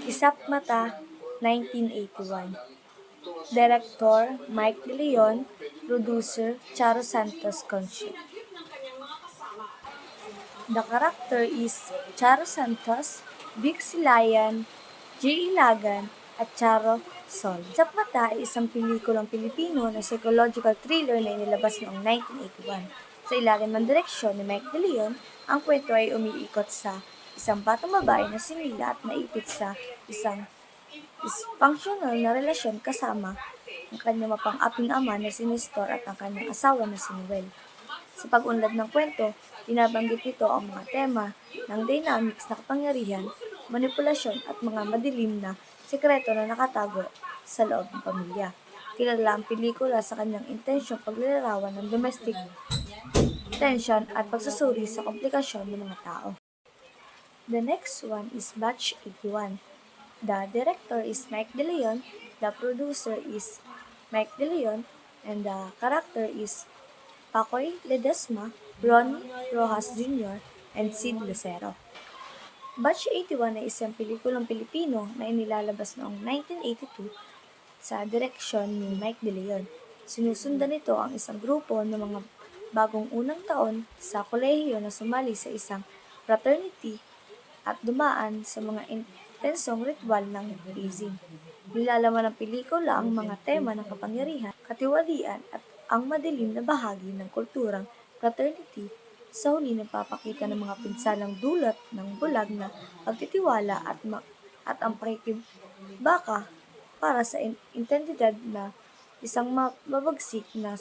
Isap Mata, 1981. Director, Mike De Leon. Producer, Charo Santos Concha. The character is Charo Santos, Vic Silayan, J. Ilagan, at Charo Sol. Isap Mata ay isang pelikulang Pilipino na psychological thriller na inilabas noong 1981. Sa ilalim ng direksyon ni Mike De Leon, ang kwento ay umiikot sa isang batang babae na si Mila at naipit sa isang dysfunctional na relasyon kasama ang kanyang mapang-aping ama na si Nestor at ang kanyang asawa na si Noel. Sa pag-unlad ng kwento, binabanggit nito ang mga tema ng dynamics na kapangyarihan, manipulasyon at mga madilim na sekreto na nakatago sa loob ng pamilya. Kilala ang pelikula sa kanyang intensyong paglalarawan ng domestic tension at pagsusuri sa komplikasyon ng mga tao. The next one is Batch 81. The director is Mike De Leon, the producer is Mike De Leon, and the character is Pacoy Ledesma, Ronnie Rojas Jr., and Sid Lucero. Batch 81 ay isang pelikulang Pilipino na inilalabas noong 1982 sa direksyon ni Mike De Leon. Sinusundan nito ang isang grupo ng mga bagong unang taon sa kolehiyo na sumali sa isang fraternity at dumaan sa mga intensong ritual ng hazing. Nilalaman ng pelikula ang mga tema ng kapangyarihan, katiwalian at ang madilim na bahagi ng kulturang fraternity. Sa huli, nagpapakita ng mga pinsalang dulot ng bulag na pagtitiwala at ang pakikibaka para sa identidad na isang mababagsik na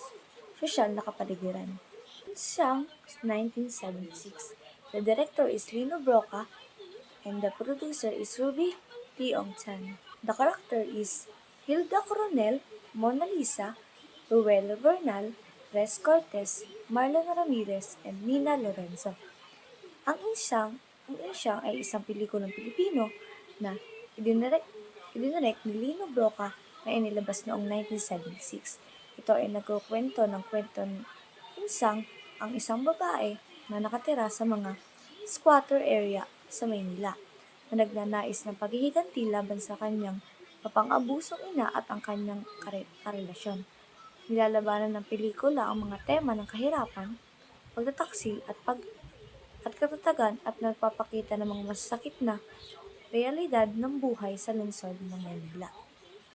sosyal na kapaligiran. Siyang 1976. The director is Lino Broca and the producer is Ruby Tiong Chan. The character is Hilda Coronel, Mona Lisa, Ruel Bernal, Res Cortez, Marlon Ramirez, and Nina Lorenzo. Ang Insyang ay isang pelikulang Pilipino na idinirect ni Lino Broca na inilabas noong 1976. Ito ay nagkukwento ng kwento ng Insyang, ang isang babae na nakatira sa mga squatter area sa Maynila na nagnanais ng paghihiganti laban sa kanyang mapang-abusong ina at ang kanyang karelasyon. Nilalabanan ng pelikula ang mga tema ng kahirapan, pagtataksil at katatagan at nagpapakita ng mga masasakit na realidad ng buhay sa lungsod ng Manila.